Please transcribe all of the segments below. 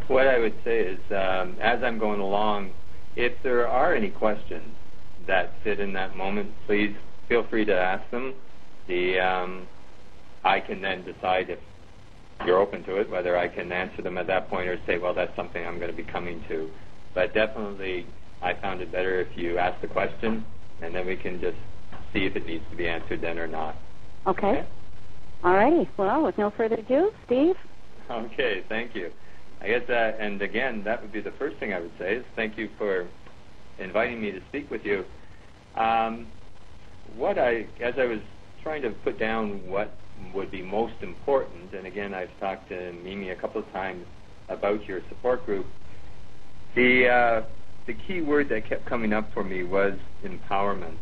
What I would say is, as I'm going along, if there are any questions that fit in that moment, please feel free to ask them. I can then decide if you're open to it, whether I can answer them at that point or say, well, that's something I'm going to be coming to. But definitely, I found it better if you ask the question, and then we can just see if it needs to be answered then or not. Okay. All righty. Well, with no further ado, Steve. Okay, thank you. I guess that, and again, that would be the first thing I would say is thank you for inviting me to speak with you. As I was trying to put down what would be most important, and again, I've talked to Mimi a couple of times about your support group, the key word that kept coming up for me was empowerment.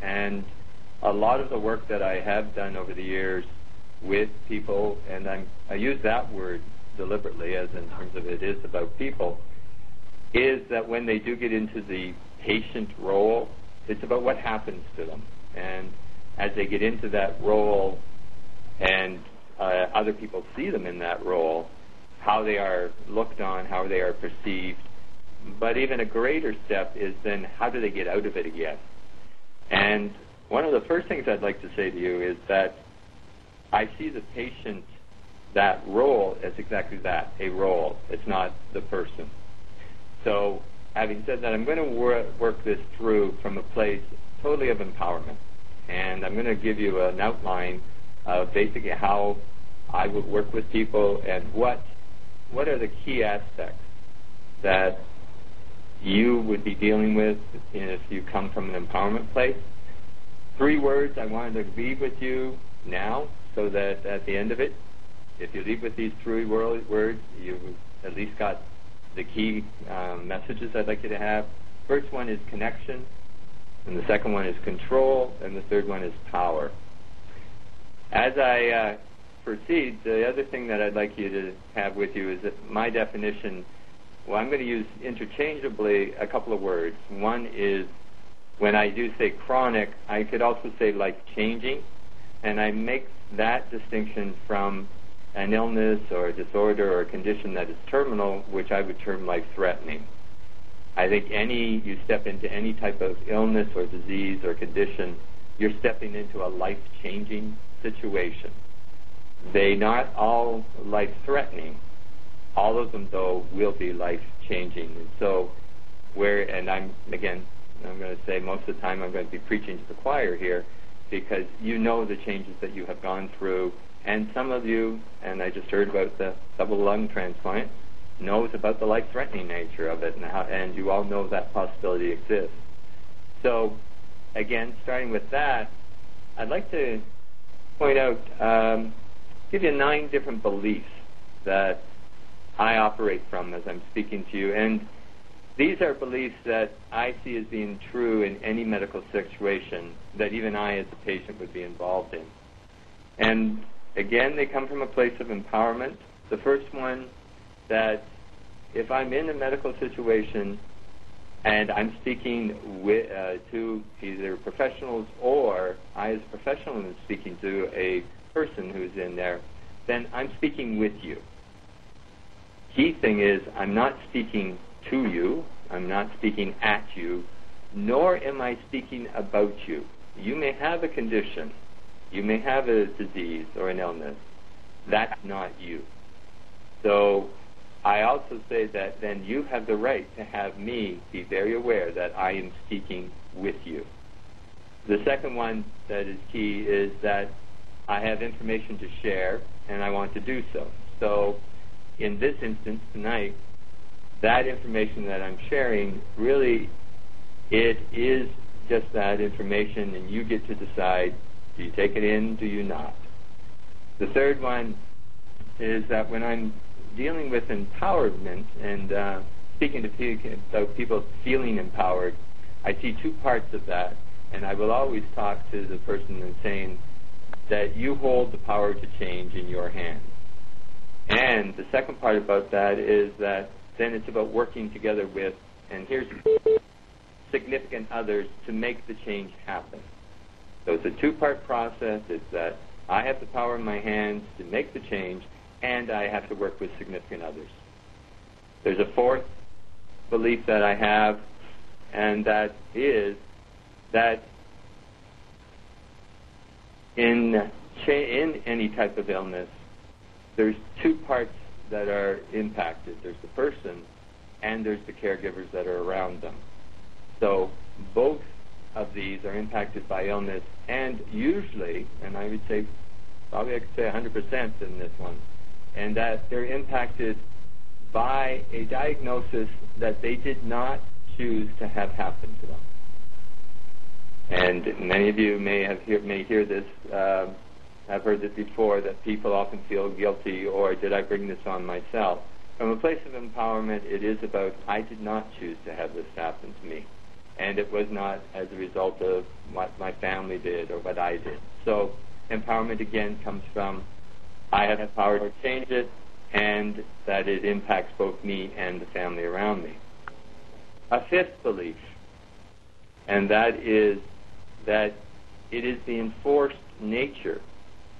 And a lot of the work that I have done over the years with people, and I use that word deliberately as in terms of it is about people, is that when they do get into the patient role, it's about what happens to them. And as they get into that role and other people see them in that role, how they are looked on, how they are perceived. But even a greater step is then how do they get out of it again? And one of the first things I'd like to say to you is that I see the patient, that role, as exactly that, a role. It's not the person. So having said that, I'm going to work this through from a place totally of empowerment. And I'm going to give you an outline of basically how I would work with people and what are the key aspects that you would be dealing with if you come from an empowerment place. 3 words I wanted to leave with you now so that at the end of it, if you leave with these 3 words, you've at least got the key messages I'd like you to have. First one is connection, and the second one is control, and the third one is power. As I proceed, the other thing that I'd like you to have with you is that my definition, well, I'm going to use interchangeably a couple of words. One is, when I do say chronic, I could also say life-changing, and I make that distinction from an illness or a disorder or a condition that is terminal, which I would term life-threatening. I think you step into any type of illness or disease or condition, you're stepping into a life-changing situation. They're not all life-threatening. All of them, though, will be life-changing. And so, I'm going to say most of the time I'm going to be preaching to the choir here because you know the changes that you have gone through, and some of you, and I just heard about the double lung transplant, knows about the life-threatening nature of it, and you all know that possibility exists. So, again, starting with that, I'd like to point out, give you 9 different beliefs that I operate from as I'm speaking to you. And these are beliefs that I see as being true in any medical situation that even I as a patient would be involved in. And again, they come from a place of empowerment. The first one, that if I'm in a medical situation and I'm speaking to either professionals or I as a professional am speaking to a person who's in there, then I'm speaking with you. Key thing is I'm not speaking to you, I'm not speaking at you, nor am I speaking about you. You may have a condition, you may have a disease or an illness. That's not you. So I also say that then you have the right to have me be very aware that I am speaking with you. The second one that is key is that I have information to share, and I want to do so. So in this instance tonight, that information that I'm sharing, really, it is just that information, and you get to decide, do you take it in, do you not? The third one is that when I'm dealing with empowerment and speaking to people feeling empowered, I see 2 parts of that, and I will always talk to the person and saying that you hold the power to change in your hands. And the second part about that is that then it's about working together with, and here's significant others to make the change happen. So it's a 2-part process. It's that I have the power in my hands to make the change, and I have to work with significant others. There's a fourth belief that I have, and that is that in any type of illness, there's two parts that are impacted. There's the person and there's the caregivers that are around them. So both of these are impacted by illness, and usually, and I would say, probably I could say 100% in this one, and that they're impacted by a diagnosis that they did not choose to have happen to them. And many of you may hear this, I've heard this before, that people often feel guilty, or did I bring this on myself? From a place of empowerment, it is about, I did not choose to have this happen to me. And it was not as a result of what my family did or what I did. So empowerment, again, comes from, I have the power to change it, and that it impacts both me and the family around me. A fifth belief, and that is that it is the enforced nature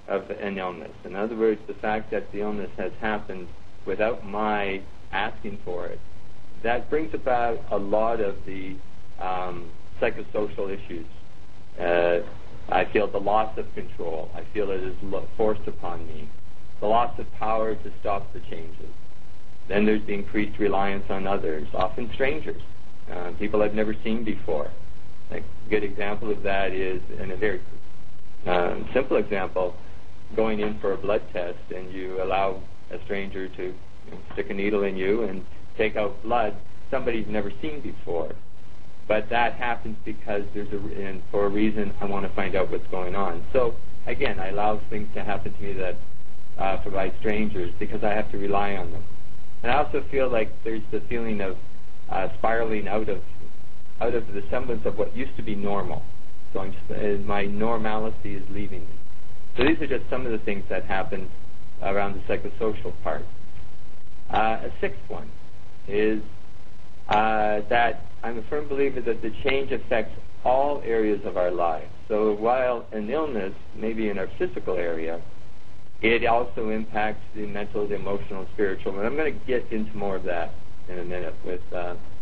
of an illness. In other words, the fact that the illness has happened without my asking for it, that brings about a lot of the psychosocial issues. I feel the loss of control. I feel it is forced upon me. The loss of power to stop the changes. Then there's the increased reliance on others, often strangers, people I've never seen before. A good example of that is, in a very simple example, going in for a blood test and you allow a stranger to stick a needle in you and take out blood somebody you've never seen before. But that happens because and for a reason I want to find out what's going on. So again, I allow things to happen to me that by strangers because I have to rely on them. And I also feel like there's the feeling of spiraling out of the semblance of what used to be normal. So my normalcy is leaving me. So these are just some of the things that happen around the psychosocial part. A sixth one is that I'm a firm believer that the change affects all areas of our lives. So while an illness may be in our physical area, it also impacts the mental, the emotional, spiritual. And I'm going to get into more of that in a minute,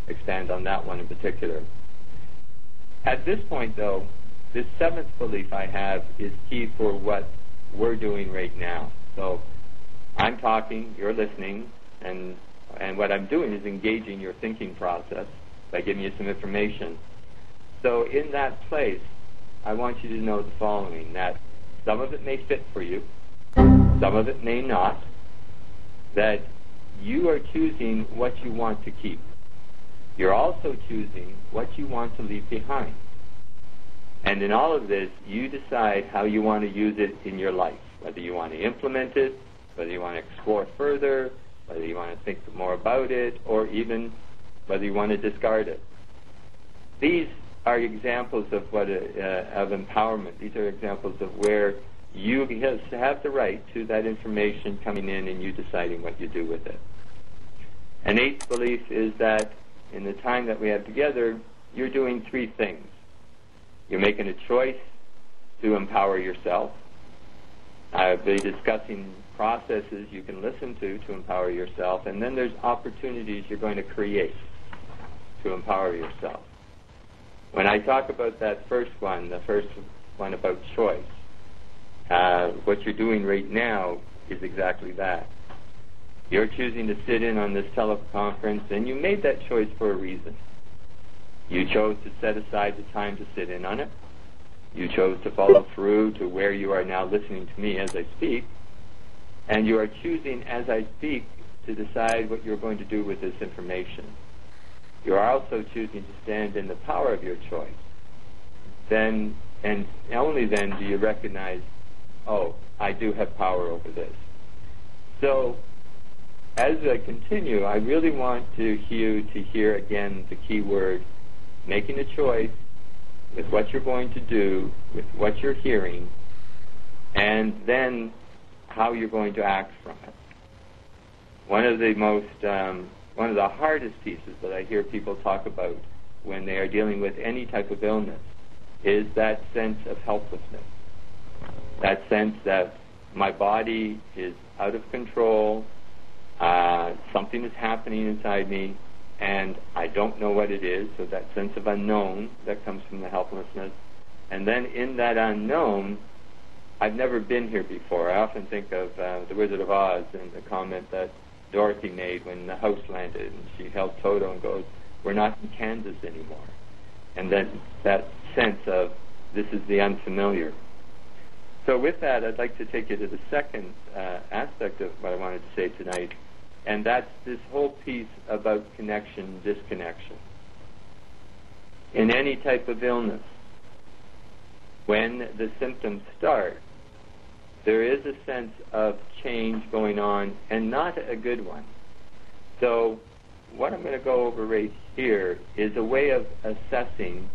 expand on that one in particular. At this point, though, this seventh belief I have is key for what we're doing right now. So I'm talking, you're listening, and what I'm doing is engaging your thinking process by giving you some information. So in that place, I want you to know the following, that some of it may fit for you, some of it may not, that you are choosing what you want to keep. You're also choosing what you want to leave behind. And in all of this, you decide how you want to use it in your life, whether you want to implement it, whether you want to explore further, whether you want to think more about it, or even whether you want to discard it. These are examples of of empowerment. These are examples of where you have the right to that information coming in and you deciding what you do with it. An eighth belief is that in the time that we have together, you're doing three things. You're making a choice to empower yourself. I'll be discussing processes you can listen to empower yourself, and then there's opportunities you're going to create to empower yourself. When I talk about that the first one about choice, what you're doing right now is exactly that. You're choosing to sit in on this teleconference, and you made that choice for a reason. You chose to set aside the time to sit in on it. You chose to follow through to where you are now listening to me as I speak. And you are choosing, as I speak, to decide what you're going to do with this information. You are also choosing to stand in the power of your choice. Then, and only then, do you recognize, oh, I do have power over this. So, as I continue, I really want you to hear again the key word, making a choice with what you're going to do, with what you're hearing, and then how you're going to act from it. One of the hardest pieces that I hear people talk about when they are dealing with any type of illness is that sense of helplessness. That sense that my body is out of control, something is happening inside me, and I don't know what it is, so that sense of unknown that comes from the helplessness. And then in that unknown, I've never been here before. I often think of The Wizard of Oz and the comment that Dorothy made when the house landed, and she held Toto and goes, "We're not in Kansas anymore." And then that sense of this is the unfamiliar. So with that, I'd like to take you to the second aspect of what I wanted to say tonight, and that's this whole piece about connection, disconnection. In any type of illness, when the symptoms start, there is a sense of change going on, and not a good one. So what I'm going to go over right here is a way of assessing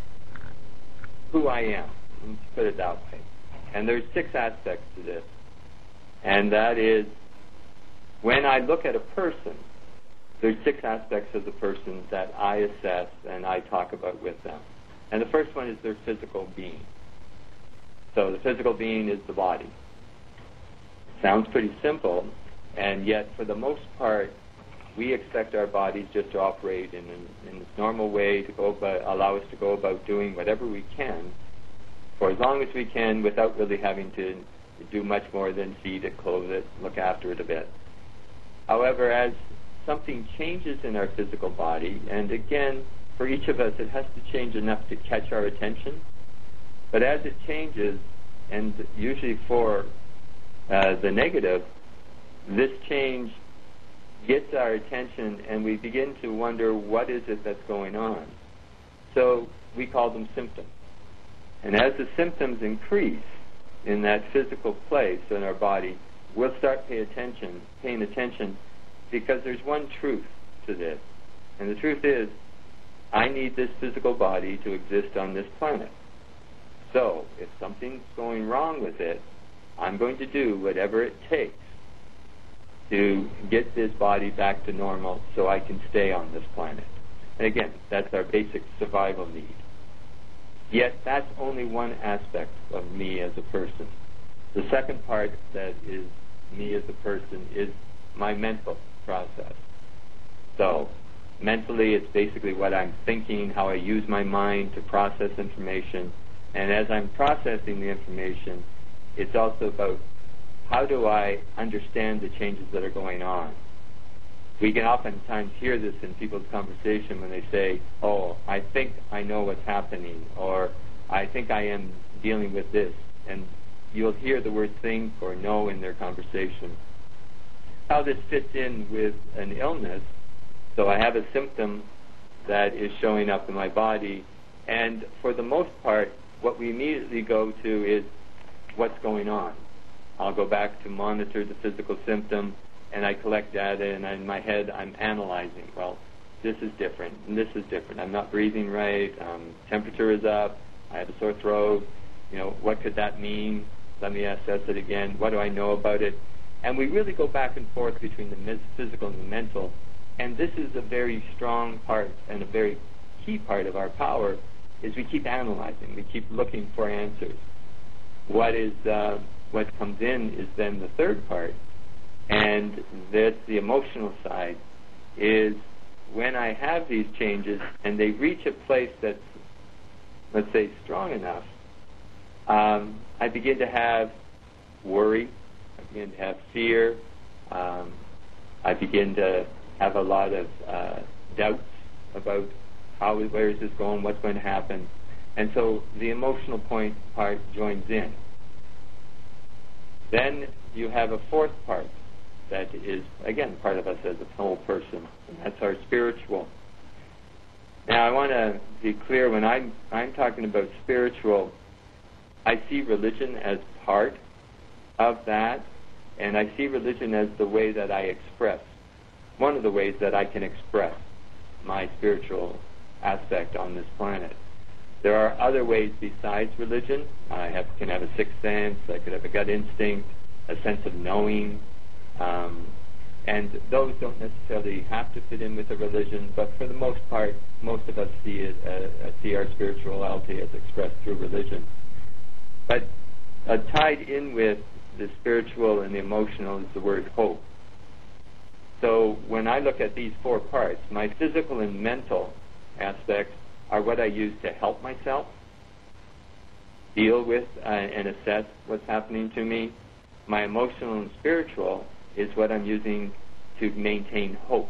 who I am. Let's put it that way. And there's 6 aspects to this. And that is, when I look at a person, there's 6 aspects of the person that I assess and I talk about with them. And the first one is their physical being. So the physical being is the body. Sounds pretty simple, and yet for the most part, we expect our bodies just to operate in its normal way, to go about, allow us to go about doing whatever we can for as long as we can without really having to do much more than feed it, clothe it, look after it a bit. However, as something changes in our physical body, and again, for each of us, it has to change enough to catch our attention, but as it changes, and usually for the negative, this change gets our attention and we begin to wonder what is it that's going on. So we call them symptoms. And as the symptoms increase in that physical place in our body, we'll start paying attention, because there's one truth to this. And the truth is, I need this physical body to exist on this planet. So if something's going wrong with it, I'm going to do whatever it takes to get this body back to normal so I can stay on this planet. And again, that's our basic survival need. Yet that's only one aspect of me as a person. The second part that is me as a person is my mental process. So mentally, it's basically what I'm thinking, how I use my mind to process information. And as I'm processing the information, it's also about how do I understand the changes that are going on. We can oftentimes hear this in people's conversation when they say, "Oh, I think I know what's happening," or "I think I am dealing with this." And you'll hear the word think or know in their conversation. How this fits in with an illness. So I have a symptom that is showing up in my body, and for the most part, what we immediately go to is what's going on. I'll go back to monitor the physical symptom, and I collect data, and in my head I'm analyzing. Well, this is different, and this is different. I'm not breathing right. Temperature is up. I have a sore throat. What could that mean? Let me assess it again. What do I know about it? And we really go back and forth between the physical and the mental, and this is a very strong part and a very key part of our power, is we keep analyzing. We keep looking for answers. What comes in is then the third part, and that's the emotional side, is when I have these changes and they reach a place that's, let's say, strong enough, I begin to have worry, I begin to have fear, I begin to have a lot of doubts about where is this going, what's going to happen, and so the emotional part joins in. Then you have a fourth part that is, again, part of us as a whole person, and that's our spiritual. Now, I want to be clear, when I'm talking about spiritual, I see religion as part of that, and I see religion as the way that I express, one of the ways that I can express my spiritual aspect on this planet. There are other ways besides religion. I can have a sixth sense, I could have a gut instinct, a sense of knowing, and those don't necessarily have to fit in with a religion, but for the most part, most of us see our spirituality as expressed through religion. But tied in with the spiritual and the emotional is the word hope. So when I look at these 4 parts, my physical and mental aspects are what I use to help myself deal with and assess what's happening to me. My emotional and spiritual is what I'm using to maintain hope.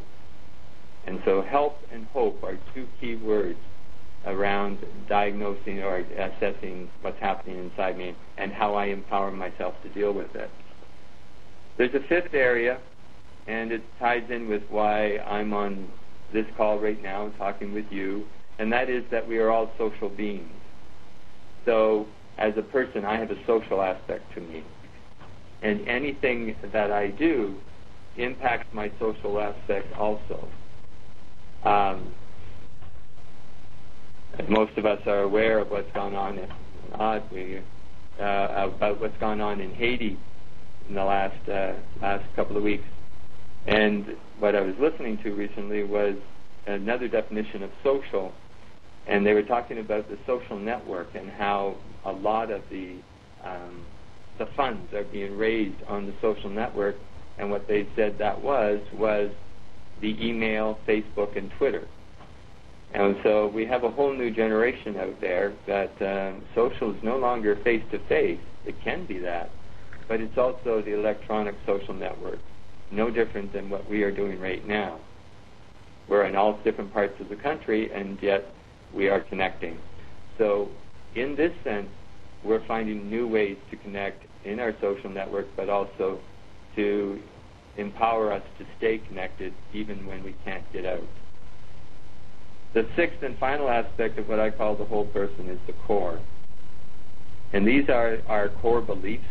And so help and hope are 2 key words around diagnosing or assessing what's happening inside me and how I empower myself to deal with it. There's a 5th area, and it ties in with why I'm on this call right now talking with you, and that is that we are all social beings. So as a person, I have a social aspect to me. And anything that I do impacts my social aspect also. Most of us are aware of what's gone on about what's gone on in Haiti in the last couple of weeks. And what I was listening to recently was another definition of social, and they were talking about the social network and how a lot of the funds are being raised on the social network, and what they said that was the email, Facebook, and Twitter. And so we have a whole new generation out there that social is no longer face-to-face. It can be that, but it's also the electronic social network, no different than what we are doing right now. We're in all different parts of the country, and yet we are connecting. So in this sense, we're finding new ways to connect in our social network, but also to empower us to stay connected even when we can't get out. The 6th and final aspect of what I call the whole person is the core. And these are our core beliefs.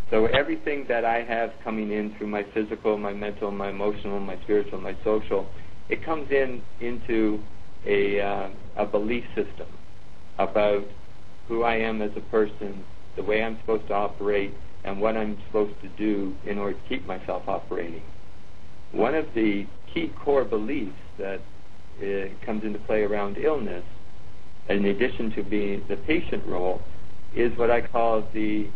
So everything that I have coming in through my physical, my mental, my emotional, my spiritual, my social, it comes into a belief system about who I am as a person, the way I'm supposed to operate, and what I'm supposed to do in order to keep myself operating. One of the key core beliefs that comes into play around illness, in addition to being the patient role, is what I call the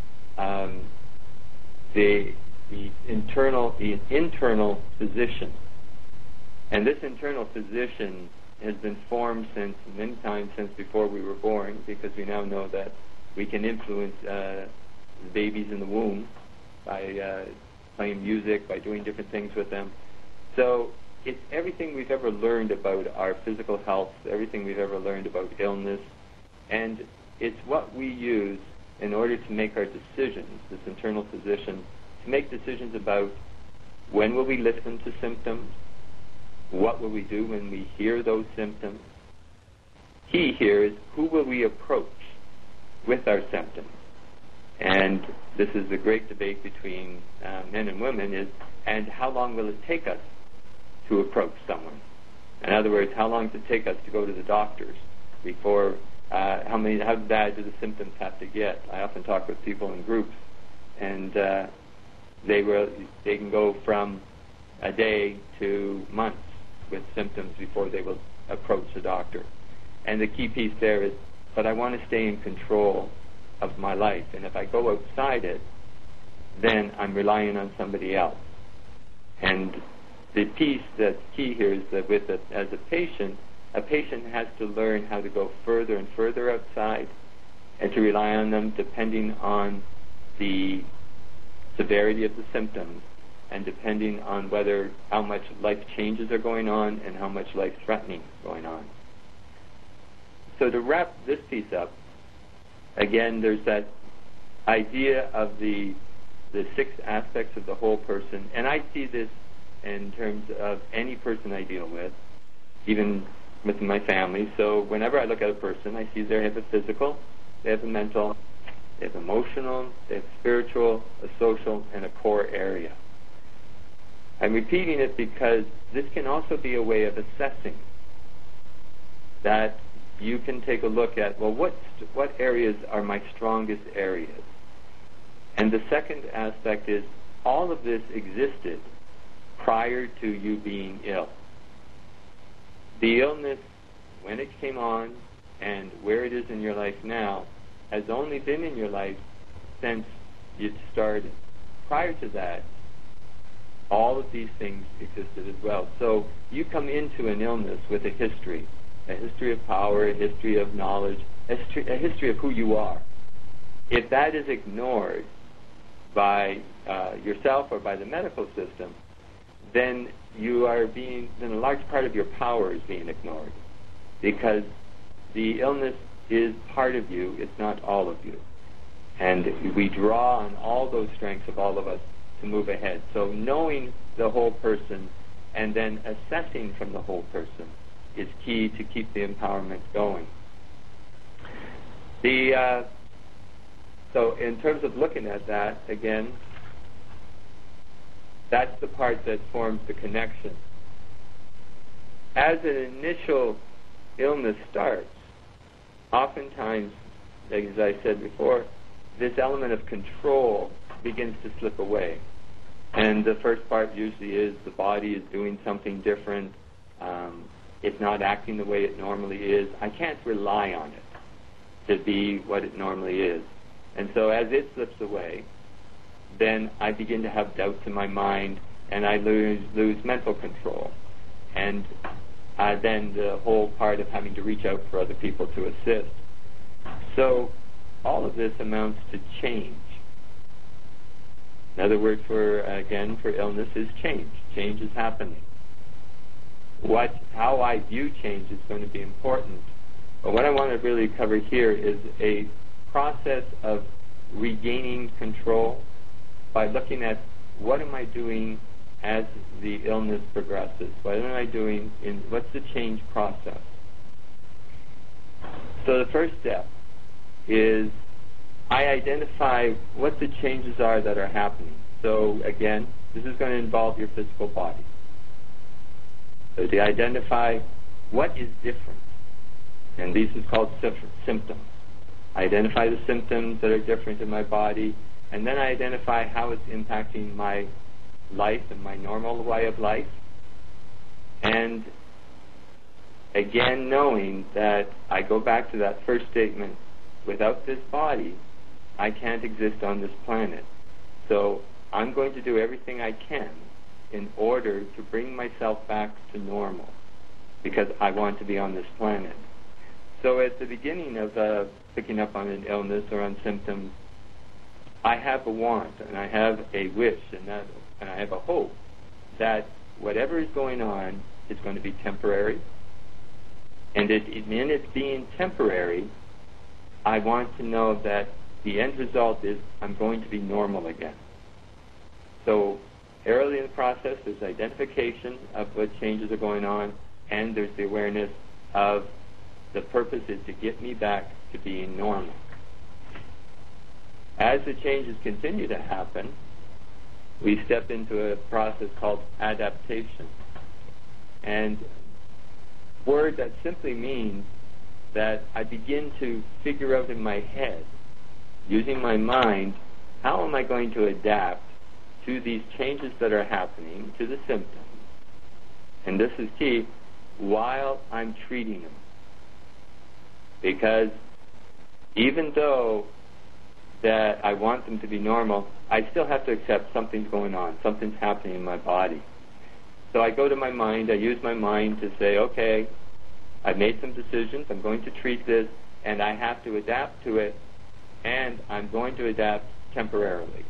internal physician. And this internal physician has been formed since many times since before we were born, because we now know that we can influence the babies in the womb by playing music, by doing different things with them. So it's everything we've ever learned about our physical health, everything we've ever learned about illness, and it's what we use in order to make our decisions, this internal physician, to make decisions about when will we listen to symptoms, what will we do when we hear those symptoms. Key here is who will we approach with our symptoms. And this is the great debate between men and women and how long will it take us to approach someone? In other words, how long does it take us to go to the doctors before, how bad do the symptoms have to get? I often talk with people in groups, and they can go from a day to months with symptoms before they will approach the doctor. And the key piece there is, but I want to stay in control of my life, and if I go outside it, then I'm relying on somebody else. And the piece that's key here is that as a patient has to learn how to go further and further outside and to rely on them depending on the severity of the symptoms and depending on how much life changes are going on and how much life threatening is going on. So to wrap this piece up, again, there's that idea of the 6 aspects of the whole person, and I see this in terms of any person I deal with, even within my family. So whenever I look at a person, I see they have a physical, they have a mental, they have emotional, they have spiritual, a social, and a core area. I'm repeating it because this can also be a way of assessing that you can take a look at, well, what areas are my strongest areas? And the second aspect is all of this existed prior to you being ill. The illness, when it came on and where it is in your life now, has only been in your life since you started. Prior to that, all of these things existed as well. So you come into an illness with a history of power, a history of knowledge, a history of who you are. If that is ignored by yourself or by the medical system, then a large part of your power is being ignored, because the illness is part of you, it's not all of you. And we draw on all those strengths of all of us to move ahead. So knowing the whole person and then assessing from the whole person is key to keep the empowerment going. So in terms of looking at that, again, that's the part that forms the connection. As an initial illness starts, oftentimes, as I said before, this element of control begins to slip away. And the first part usually is the body is doing something different. It's not acting the way it normally is. I can't rely on it to be what it normally is. And so as it slips away, then I begin to have doubts in my mind, and I lose mental control. And then the whole part of having to reach out for other people to assist. So all of this amounts to change. Another word for illness is change. Change is happening. How I view change is going to be important. But what I want to really cover here is a process of regaining control by looking at what am I doing as the illness progresses. What am I doing what's the change process? So the first step is I identify what the changes are that are happening. So again, this is going to involve your physical body. So to identify what is different, and these is called symptoms. I identify the symptoms that are different in my body, and then I identify how it's impacting my life and my normal way of life. And again, knowing that I go back to that first statement, without this body, I can't exist on this planet. So I'm going to do everything I can in order to bring myself back to normal, because I want to be on this planet. So at the beginning of picking up on an illness or on symptoms, I have a want and I have a wish and I have a hope that whatever is going on is going to be temporary. And in it being temporary, I want to know that the end result is I'm going to be normal again. So early in the process, there's identification of what changes are going on, and there's the awareness of the purpose is to get me back to being normal. As the changes continue to happen, we step into a process called adaptation. And word that simply means that I begin to figure out in my head, using my mind, how am I going to adapt to these changes that are happening, to the symptoms. And this is key, while I'm treating them. Because even though that I want them to be normal, I still have to accept something's going on, something's happening in my body. So I go to my mind, I use my mind to say, okay, I've made some decisions, I'm going to treat this, and I have to adapt to it, and I'm going to adapt temporarily.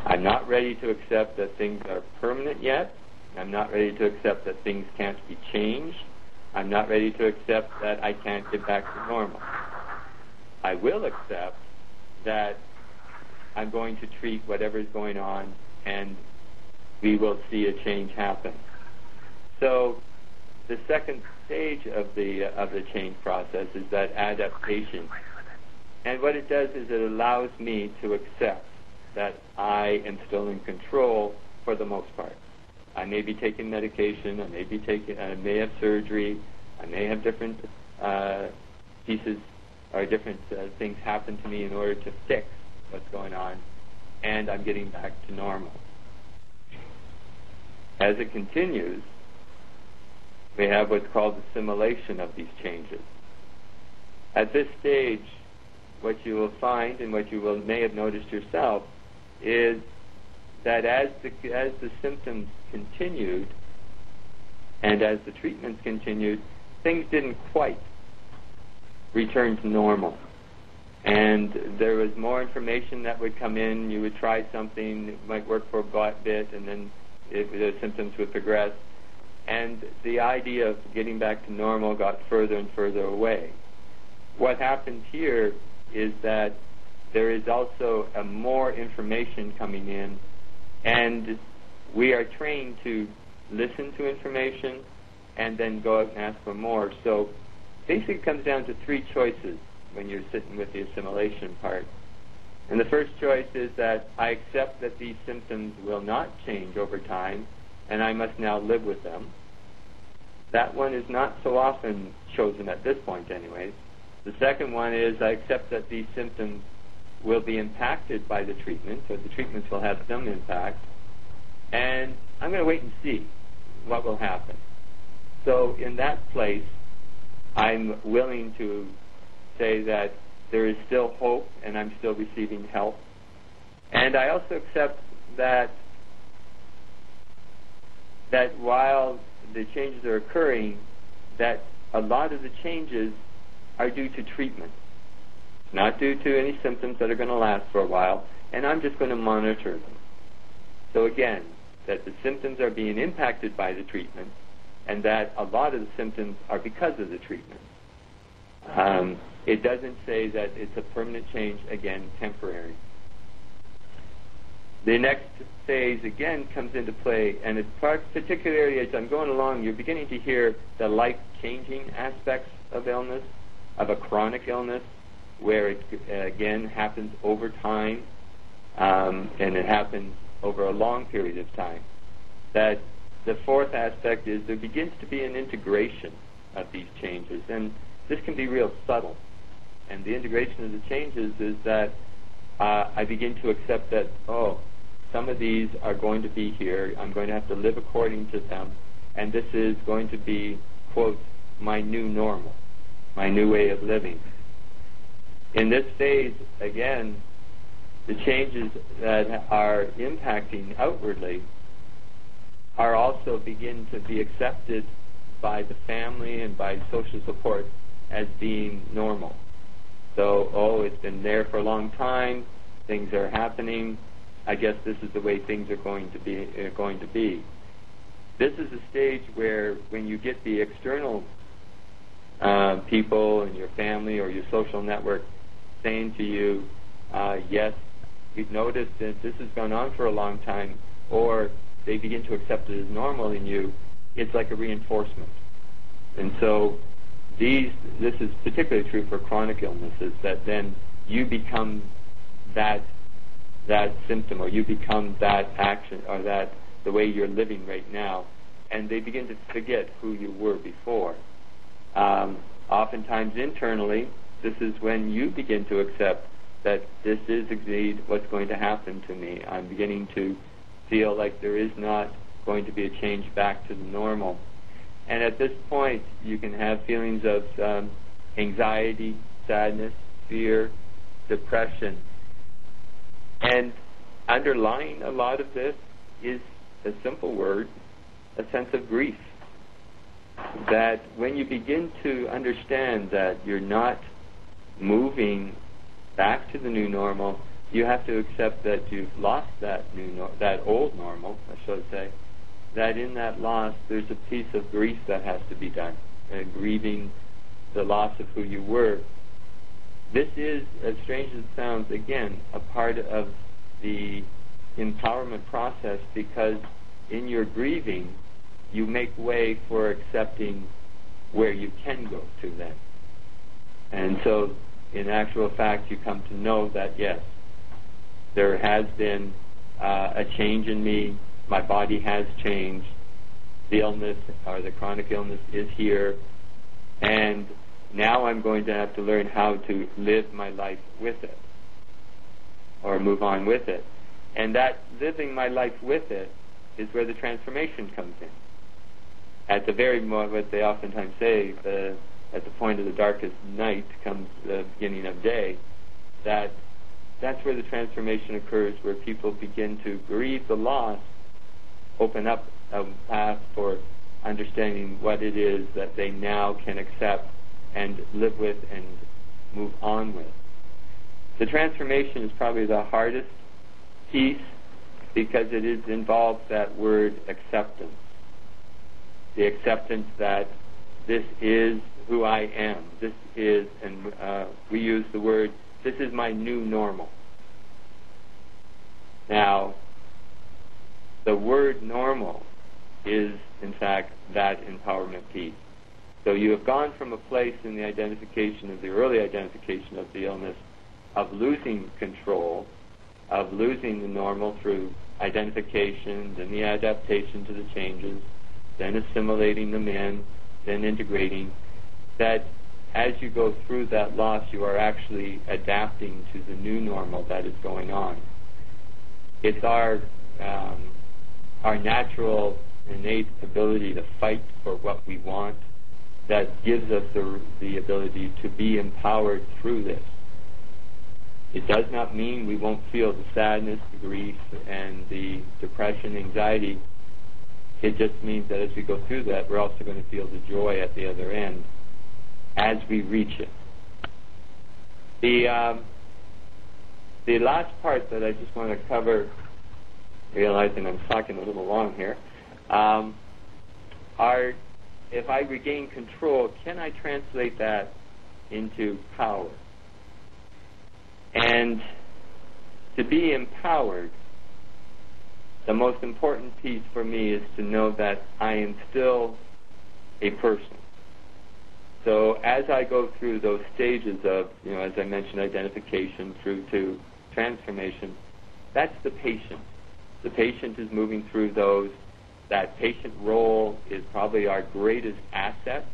I'm not ready to accept that things are permanent yet. I'm not ready to accept that things can't be changed. I'm not ready to accept that I can't get back to normal. I will accept that I'm going to treat whatever is going on, and we will see a change happen. So the second stage of the change process is that adaptation. And what it does is it allows me to accept that I am still in control for the most part. I may be taking medication, I may have surgery, I may have different pieces or different things happen to me in order to fix what's going on, and I'm getting back to normal. As it continues, we have what's called assimilation of these changes. At this stage, what you will find, and what you may have noticed yourself, is that as the symptoms continued and as the treatments continued, things didn't quite return to normal. And there was more information that would come in. You would try something, it might work for a bit, and then the symptoms would progress. And the idea of getting back to normal got further and further away. What happens here is that there is also more information coming in, and we are trained to listen to information and then go out and ask for more. So basically it comes down to three choices when you're sitting with the assimilation part. And the first choice is that I accept that these symptoms will not change over time, and I must now live with them. That one is not so often chosen at this point anyways. The second one is I accept that these symptoms will be impacted by the treatment, or the treatments will have some impact, and I'm going to wait and see what will happen. So in that place, I'm willing to say that there is still hope and I'm still receiving help. And I also accept that while the changes are occurring, that a lot of the changes are due to treatment, not due to any symptoms that are going to last for a while, and I'm just going to monitor them. So again, that the symptoms are being impacted by the treatment, and that a lot of the symptoms are because of the treatment. It doesn't say that it's a permanent change, again, temporary. The next phase, again, comes into play, and it's particularly as I'm going along, you're beginning to hear the life-changing aspects of illness, of a chronic illness, where it, again, happens over time, and it happens over a long period of time. That the fourth aspect is there begins to be an integration of these changes, and this can be real subtle. And the integration of the changes is that I begin to accept that, some of these are going to be here. I'm going to have to live according to them. And this is going to be, quote, my new normal, my new way of living. In this phase, again, the changes that are impacting outwardly are also begin to be accepted by the family and by social support as being normal. So, it's been there for a long time, things are happening, I guess this is the way things are going to be. This is a stage where when you get the external people and your family or your social network saying to you, yes, we've noticed that this has gone on for a long time, or they begin to accept it as normal in you, it's like a reinforcement. And so this is particularly true for chronic illnesses, that then you become that symptom, or you become that action, or that the way you're living right now, and they begin to forget who you were before. Oftentimes internally, this is when you begin to accept that this is indeed what's going to happen to me. I'm beginning to feel like there is not going to be a change back to the normal. And at this point, you can have feelings of anxiety, sadness, fear, depression. And underlying a lot of this is a simple word, a sense of grief. That when you begin to understand that you're not moving back to the new normal, you have to accept that you've lost that old normal, I should say, that in that loss there's a piece of grief that has to be done, grieving the loss of who you were. This is, as strange as it sounds, again, a part of the empowerment process, because in your grieving, you make way for accepting where you can go to then. And so, in actual fact, you come to know that, yes, there has been a change in me, my body has changed, the illness or the chronic illness is here, and now I'm going to have to learn how to live my life with it, or move on with it. And that living my life with it is where the transformation comes in. At the very moment, what they oftentimes say, at the point of the darkest night comes the beginning of day, that that's where the transformation occurs, where people begin to grieve the loss, open up a path for understanding what it is that they now can accept and live with and move on with. The transformation is probably the hardest piece because it involves that word acceptance. The acceptance that this is who I am. This is, and we use the word, this is my new normal. Now, the word normal is, in fact, that empowerment piece. So you have gone from a place in the identification of the early identification of the illness of losing control, of losing the normal through identification, then the adaptation to the changes, then assimilating them in, then integrating, that as you go through that loss, you are actually adapting to the new normal that is going on. It's our natural, innate ability to fight for what we want that gives us the ability to be empowered through this. It does not mean we won't feel the sadness, the grief, and the depression, anxiety. It just means that as we go through that, we're also going to feel the joy at the other end as we reach it. The last part that I just want to cover, realizing I'm talking a little long here, are if I regain control, can I translate that into power? And to be empowered, the most important piece for me is to know that I am still a person. So as I go through those stages of, as I mentioned, identification through to transformation, that's the patient. The patient is moving through those. That patient role is probably our greatest asset,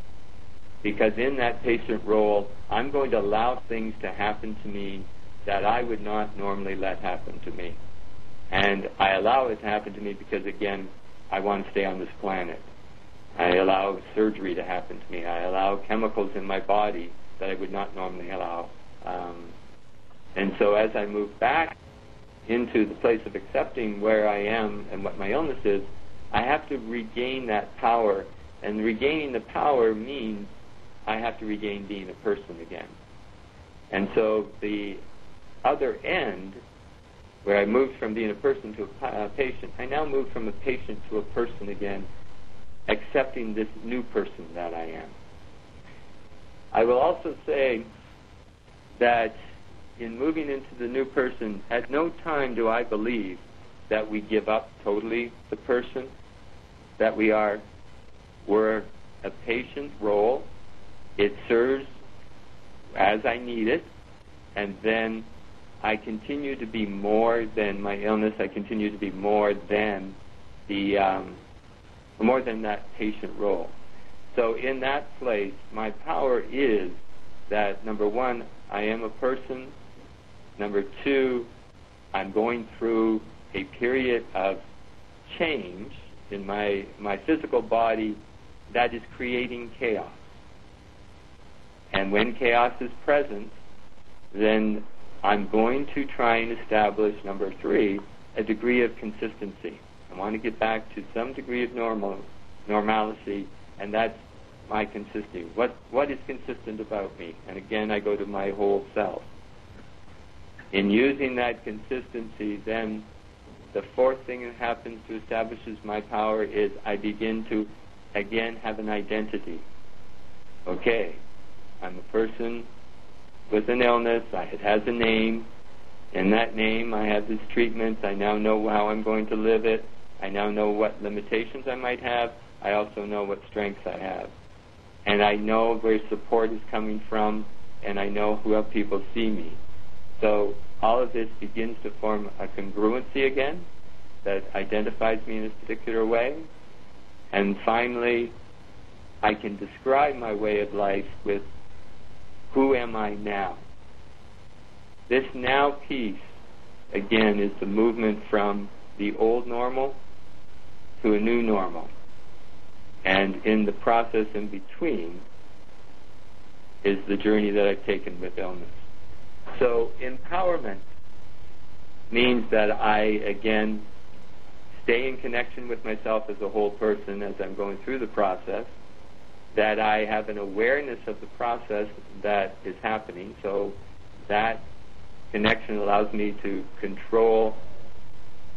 because in that patient role, I'm going to allow things to happen to me that I would not normally let happen to me. And I allow it to happen to me because, again, I want to stay on this planet. I allow surgery to happen to me. I allow chemicals in my body that I would not normally allow. And so as I move back into the place of accepting where I am and what my illness is, I have to regain that power. And regaining the power means I have to regain being a person again. And so the other end, where I moved from being a person to a patient, I now move from a patient to a person again, accepting this new person that I am. I will also say that in moving into the new person, at no time do I believe that we give up totally the person that we are. We're a patient role. It serves as I need it, and then I continue to be more than my illness. I continue to be more than that patient role. So in that place, my power is that, number one, I am a person. Number two, I'm going through a period of change in my physical body that is creating chaos. And when chaos is present, then I'm going to try and establish, number three, a degree of consistency. I want to get back to some degree of normalcy, and that's my consistency. What is consistent about me? And again, I go to my whole self. In using that consistency, then the fourth thing that happens to establish my power is I begin to, again, have an identity. Okay, I'm a person with an illness. It has a name. In that name, I have this treatment. I now know how I'm going to live it. I now know what limitations I might have. I also know what strengths I have. And I know where support is coming from, and I know how people see me. So all of this begins to form a congruency again that identifies me in a particular way. And finally, I can describe my way of life with who am I now? This now piece, again, is the movement from the old normal to a new normal. And in the process in between is the journey that I've taken with illness. So empowerment means that I, again, stay in connection with myself as a whole person as I'm going through the process, that I have an awareness of the process that is happening. So that connection allows me to control,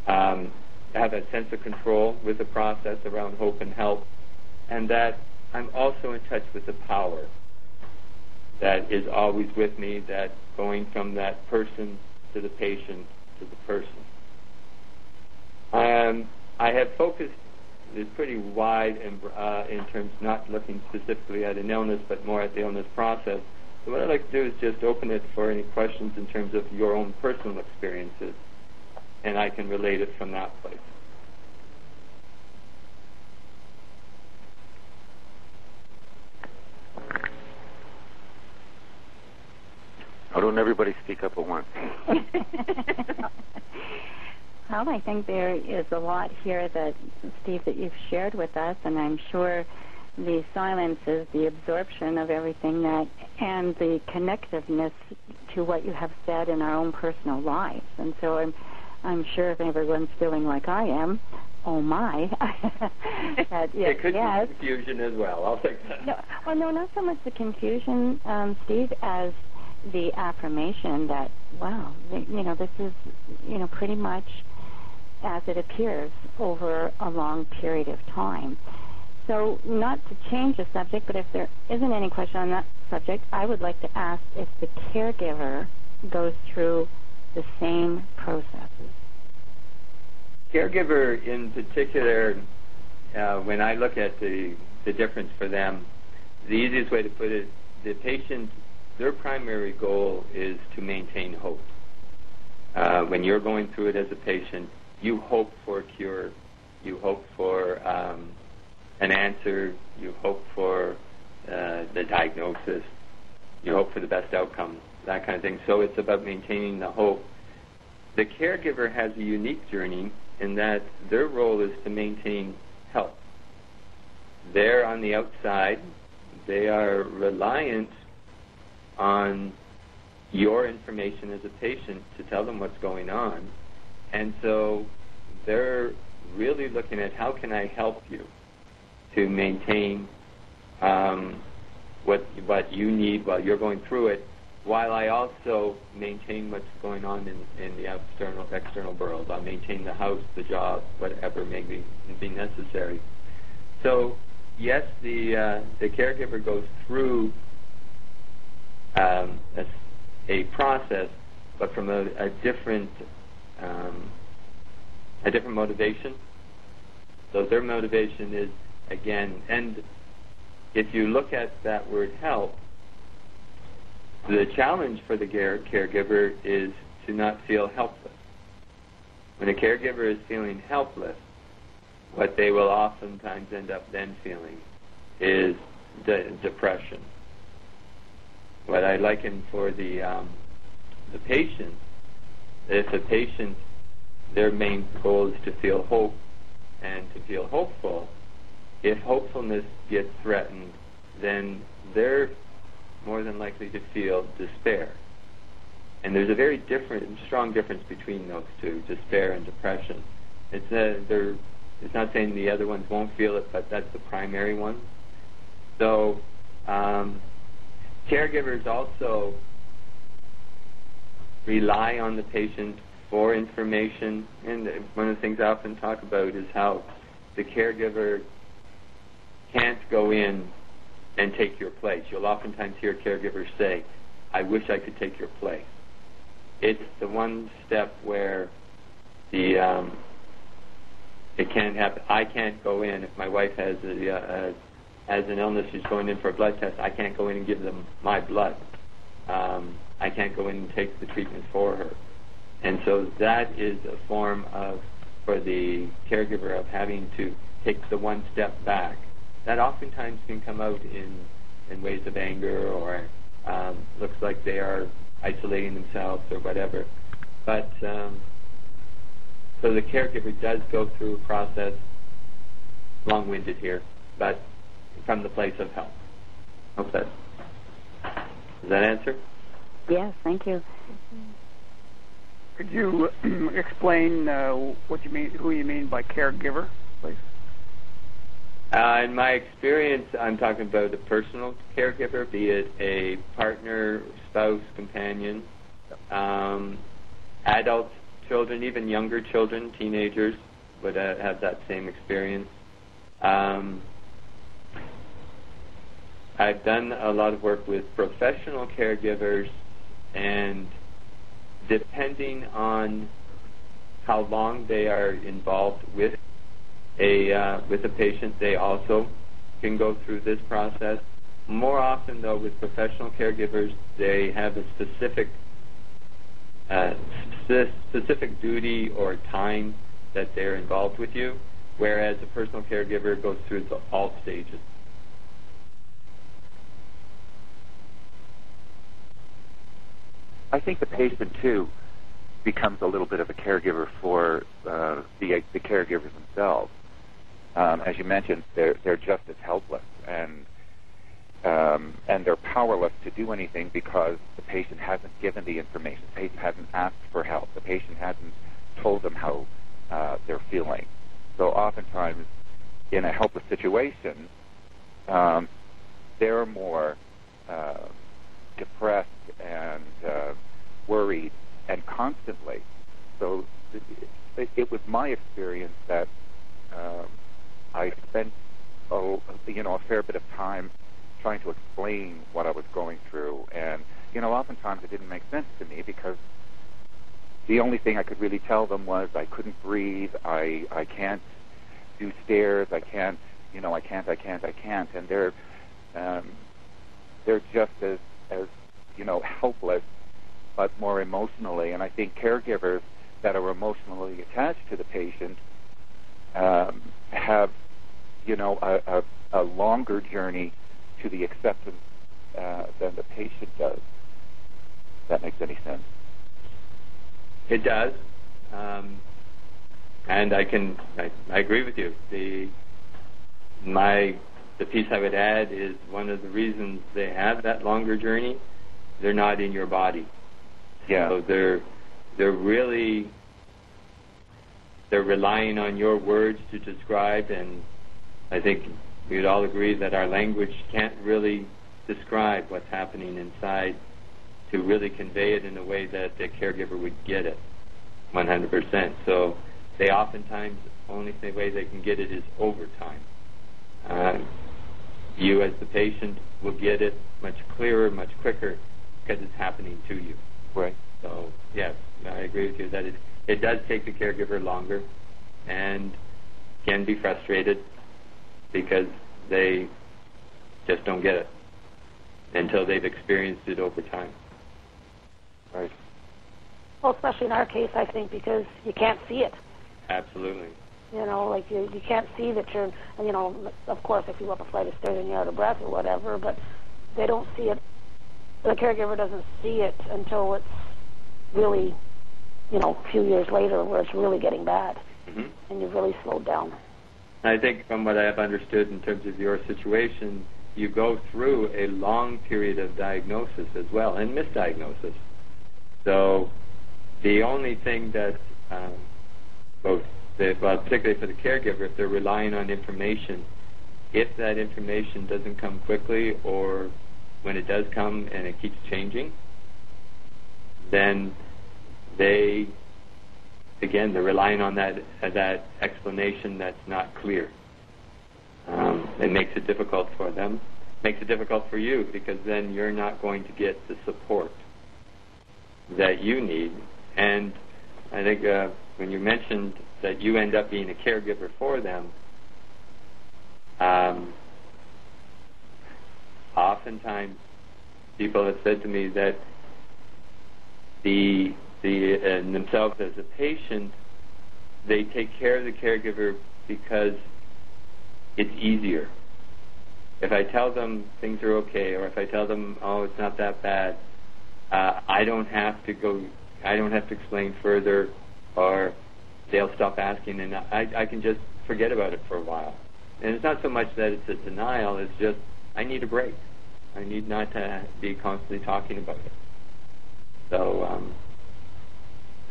have a sense of control with the process around hope and help, and that I'm also in touch with the power that is always with me, that going from that person to the patient to the person. I have focused, it's pretty wide in terms not looking specifically at an illness, but more at the illness process. So what I'd like to do is just open it for any questions in terms of your own personal experiences, and I can relate it from that place. Why don't everybody speak up at once? Well, I think there is a lot here that, Steve, that you've shared with us, and I'm sure the silence is the absorption of everything that, and the connectiveness to what you have said in our own personal lives. And so I'm sure if everyone's feeling like I am, oh my, that, yes, it could be confusion as well. I'll take that. No, not so much the confusion, Steve, as the affirmation that, wow, this is, pretty much as it appears over a long period of time. So not to change the subject, but if there isn't any question on that subject, I would like to ask if the caregiver goes through the same processes. Caregiver in particular, when I look at the difference for them, the easiest way to put it, the patient, their primary goal is to maintain hope. When you're going through it as a patient, you hope for a cure, you hope for an answer, you hope for the diagnosis, you hope for the best outcome, that kind of thing. So it's about maintaining the hope. The caregiver has a unique journey in that their role is to maintain health. They're on the outside. They are reliant on your information as a patient to tell them what's going on. And so they're really looking at how can I help you to maintain what you need while you're going through it, while I also maintain what's going on in the external world. I'll maintain the house, the job, whatever may be necessary. So yes, the caregiver goes through a process, but from a different motivation. So their motivation is, again, and if you look at that word help, the challenge for the caregiver is to not feel helpless. When a caregiver is feeling helpless, what they will oftentimes end up then feeling is depression. What I liken for the patient, if a patient, their main goal is to feel hope and to feel hopeful, if hopefulness gets threatened, then they're more than likely to feel despair. And there's a very strong difference between those two, despair and depression. It's not saying the other ones won't feel it, but that's the primary one. So caregivers also rely on the patient for information, and one of the things I often talk about is how the caregiver can't go in and take your place. You'll oftentimes hear caregivers say, I wish I could take your place. It's the one step where it can't happen. I can't go in if my wife has an illness, she's going in for a blood test, I can't go in and give them my blood. I can't go in and take the treatment for her. And so that is a form of, for the caregiver, of having to take the one step back. That oftentimes can come out in ways of anger, or looks like they are isolating themselves or whatever. But so the caregiver does go through a process, long-winded here, but from the place of help. Hope that. Does that answer? Yes, thank you. Could you explain what you mean, who you mean by caregiver, please? In my experience, I'm talking about a personal caregiver, be it a partner, spouse, companion, adults, children, even younger children, teenagers would have that same experience. I've done a lot of work with professional caregivers, and depending on how long they are involved with a patient, they also can go through this process. More often, though, with professional caregivers, they have a specific duty or time that they're involved with you, whereas a personal caregiver goes through all stages. I think the patient, too, becomes a little bit of a caregiver for the caregivers themselves. As you mentioned, they're just as helpless, and they're powerless to do anything because the patient hasn't given the information. The patient hasn't asked for help. The patient hasn't told them how they're feeling. So oftentimes, in a helpless situation, they're more depressed and worried, and constantly. So it was my experience that I spent a fair bit of time trying to explain what I was going through, and oftentimes it didn't make sense to me because the only thing I could really tell them was I couldn't breathe, I can't do stairs, I can't, and they're just as helpless, but more emotionally. And I think caregivers that are emotionally attached to the patient have, a longer journey to the acceptance than the patient does. If that makes any sense. It does, and I agree with you. The piece I would add is one of the reasons they have that longer journey. They're not in your body. Yeah. So they're relying on your words to describe, and I think we'd all agree that our language can't really describe what's happening inside to really convey it in a way that the caregiver would get it 100%. So they oftentimes, only the way they can get it is over time. You as the patient will get it much clearer, much quicker, because it's happening to you. Right. So, yes, I agree with you that it does take the caregiver longer and can be frustrated because they just don't get it until they've experienced it over time. Right. Well, especially in our case, I think, because you can't see it. Absolutely. You can't see that you're, of course, if you go up a flight of stairs and you're out of breath or whatever, but they don't see it. The caregiver doesn't see it until it's really, a few years later where it's really getting bad, and you've really slowed down. I think from what I have understood in terms of your situation, you go through a long period of diagnosis as well, and misdiagnosis. So the only thing that, particularly for the caregiver, if they're relying on information, if that information doesn't come quickly, or when it does come and it keeps changing, then they're relying on that explanation that's not clear. It makes it difficult for them. Makes it difficult for you because then you're not going to get the support that you need. And I think when you mentioned that you end up being a caregiver for them, oftentimes people have said to me that themselves as a patient, they take care of the caregiver because it's easier. If I tell them things are okay, or if I tell them, oh, it's not that bad, I don't have to explain further, or they'll stop asking, and I can just forget about it for a while. And it's not so much that it's a denial, it's just I need a break. I need not to be constantly talking about it. So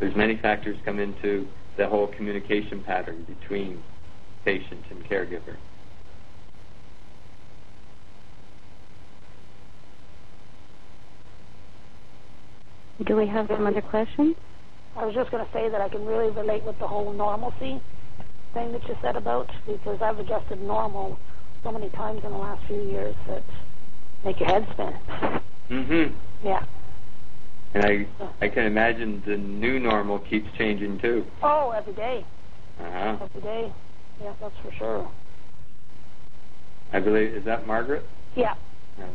There's many factors come into the whole communication pattern between patient and caregiver. Do we have some other questions? I was just going to say that I can really relate with the whole normalcy thing that you said about, because I've adjusted normal so many times in the last few years that make your head spin. Mm-hmm. Yeah. And I can imagine the new normal keeps changing too. Oh, every day. Uh-huh. Every day. Yeah, that's for sure. I believe, is that Margaret? Yeah. No.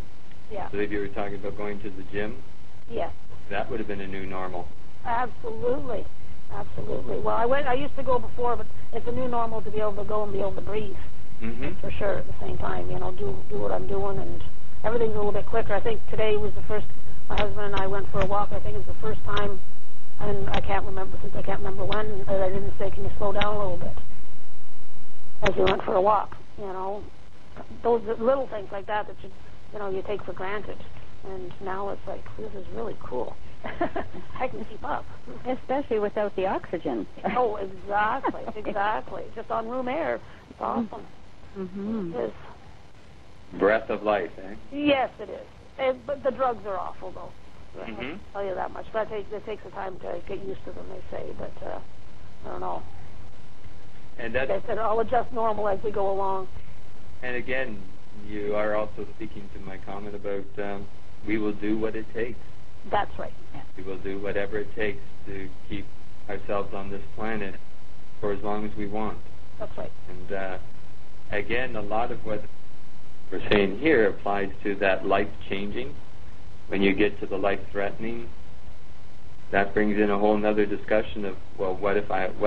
Yeah. I believe you were talking about going to the gym. Yes. That would have been a new normal. Absolutely. Absolutely. Well, I used to go before, but it's a new normal to be able to go and be able to breathe. Mm-hmm. For sure, at the same time, you know, do what I'm doing, and everything's a little bit quicker. I think today was the first, my husband and I went for a walk. I think it was the first time, and I can't remember when, that I didn't say, can you slow down a little bit, as we went for a walk, you know. Those little things like that you take for granted. And now it's like, this is really cool. I can keep up. Especially without the oxygen. Oh, exactly, exactly. Just on room air. It's awesome. Mm-hmm. It is. Breath of life, eh? Yes, it is. But the drugs are awful, though. Mm-hmm. I'll tell you that much. But it takes some time to get used to them, they say. But I don't know. And They said I'll adjust normal as we go along. And again, you are also speaking to my comment about we will do what it takes. That's right. We will do whatever it takes to keep ourselves on this planet for as long as we want. That's right. And again, a lot of what we're saying here applies to that life-changing. When you get to the life-threatening, that brings in a whole other discussion of, well, what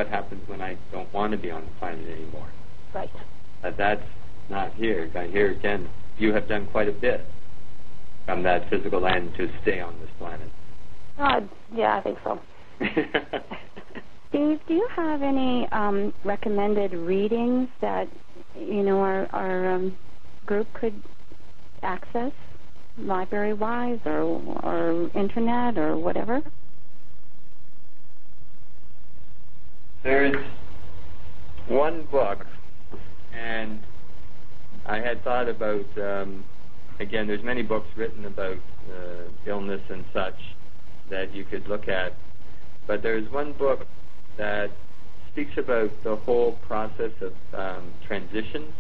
happens when I don't want to be on the planet anymore? Right. But that's not here. Here again, you have done quite a bit from that physical end to stay on this planet. Yeah, I think so. Steve, do you have any recommended readings that our group could access, library-wise or internet or whatever? There's one book, and I had thought about, again, there's many books written about illness and such that you could look at, but there's one book that speaks about the whole process of transitions,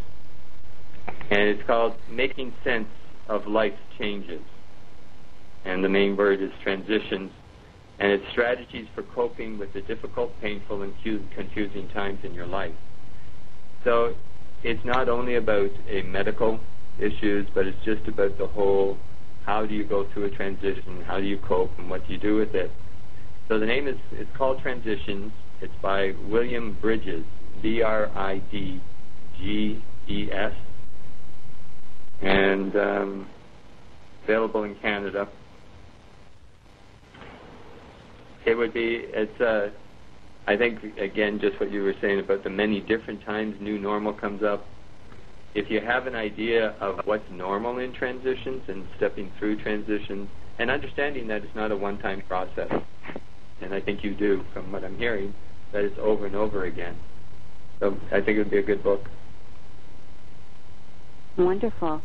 and it's called Making Sense of Life's Changes, and the main word is transitions, and it's strategies for coping with the difficult, painful, and confusing times in your life. So it's not only about medical issues, but it's just about the whole, how do you go through a transition, how do you cope, and what do you do with it. So the name it's called Transitions. It's by William Bridges, Bridges, and available in Canada. I think, again, just what you were saying about the many different times new normal comes up. If you have an idea of what's normal in transitions and stepping through transitions, and understanding that it's not a one-time process, and I think you do, from what I'm hearing, that it's over and over again. So I think it would be a good book. Wonderful.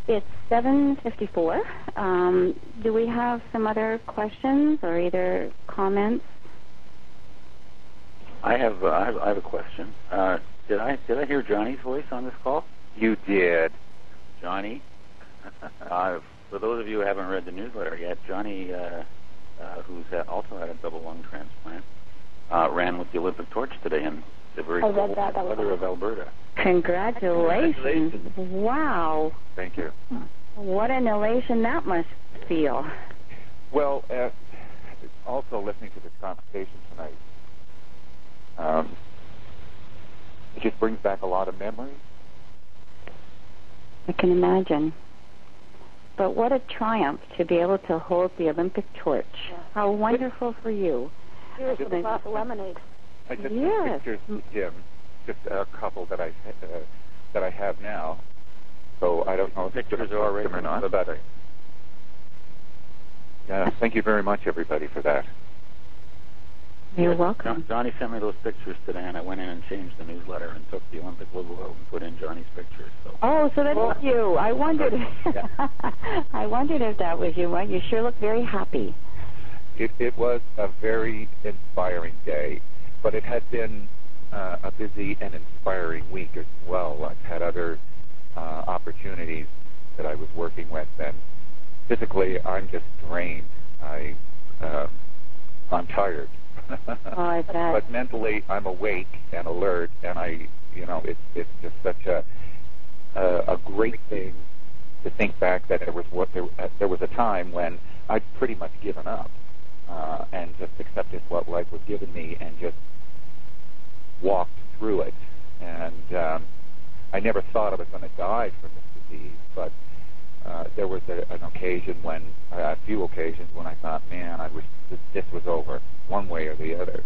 It's 7:54. Do we have some other questions or either comments? I have a question. Did I hear Johnny's voice on this call? You did. Johnny, for those of you who haven't read the newsletter yet, Johnny, who's also had a double lung transplant, ran with the Olympic torch today in the very cold weather of Alberta. Congratulations. Wow. Thank you. What an elation that must feel. Well, also listening to this conversation tonight, it just brings back a lot of memories. I can imagine. But what a triumph to be able to hold the Olympic torch. Yeah. How wonderful for you. Here's with a glass of lemonade. I just took pictures of Jim, just a couple that I have now. So I don't know if pictures are already or not. Yeah, thank you very much, everybody, for that. You're welcome. Johnny sent me those pictures today, and I went in and changed the newsletter and took the Olympic logo out and put in Johnny's pictures. So. Oh, so that's you. I wondered. I wondered if that was you. Well, you sure look very happy. It was a very inspiring day, but it had been a busy and inspiring week as well. I've had other opportunities that I was working with, and physically I'm just drained. I'm tired. Oh, I bet. But mentally I'm awake and alert, and it's just such a great thing to think back that there was a time when I'd pretty much given up and just accepted what life was giving me and just walked through it. And I never thought I was going to die from this disease, but there was a few occasions when I thought, man, I wish this was over, one way or the other.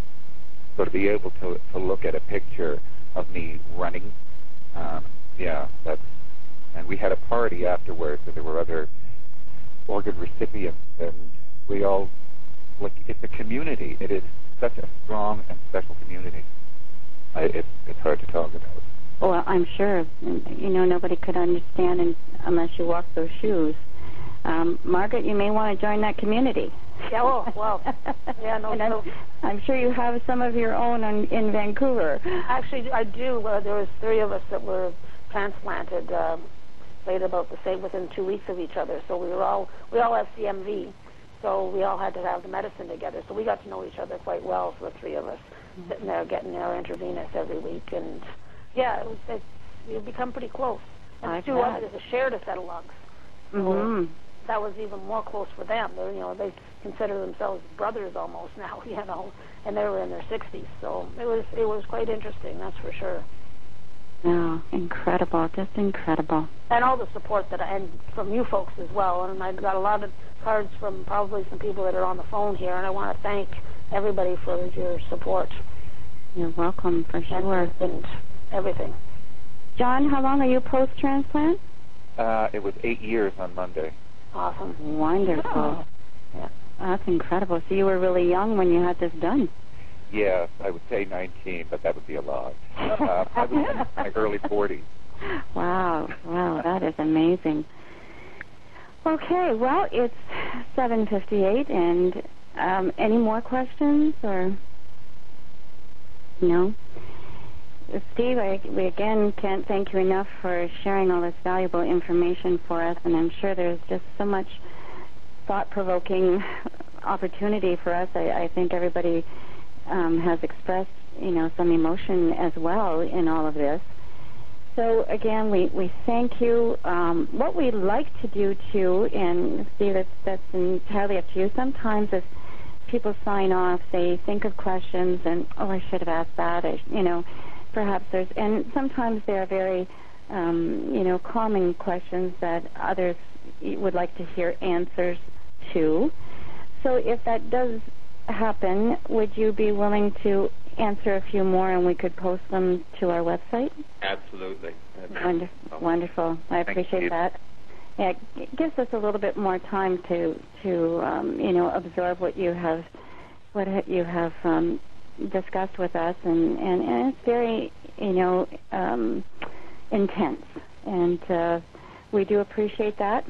So to be able to look at a picture of me running, and we had a party afterwards, and there were other organ recipients, and we all, it's a community. It is such a strong and special community. It's hard to talk about. Well, I'm sure. Nobody could understand unless you walk those shoes. Margaret, you may want to join that community. Yeah, well. Yeah, no. I'm sure you have some of your own in Vancouver. Actually, I do. There was 3 of us that were transplanted, later about the same, within 2 weeks of each other. So we all have CMV, so we all had to have the medicine together. So we got to know each other quite well, so the 3 of us sitting there getting our intravenous every week. And, yeah, we've become pretty close. And 2 others shared a set of lungs. So that was even more close for them. They consider themselves brothers almost now, and they were in their 60s. So it was quite interesting, that's for sure. Oh, incredible, just incredible. And all the support and from you folks as well. And I got a lot of cards from probably some people that are on the phone here, and I want to thank everybody for your support. You're welcome, for sure. And everything. John, how long are you post-transplant? It was 8 years on Monday. Awesome. Wonderful. Oh. Yeah. That's incredible. So you were really young when you had this done. Yes, I would say 19, but that would be a lie. I was in my early 40s. Wow, that is amazing. Okay, well, it's 7:58, and any more questions, or no? Steve, we again can't thank you enough for sharing all this valuable information for us, and I'm sure there's just so much thought-provoking opportunity for us. I think everybody has expressed, some emotion as well in all of this. So again, we thank you. What we like to do too, and Steve, that's entirely up to you. Sometimes if people sign off, they think of questions and, I should have asked that, perhaps and sometimes they're very, calming questions that others would like to hear answers to. So if that does happen, would you be willing to answer a few more and we could post them to our website? Absolutely. Wonderful. I appreciate that. Yeah, it gives us a little bit more time to absorb what you have discussed with us, and it's very intense, and we do appreciate that.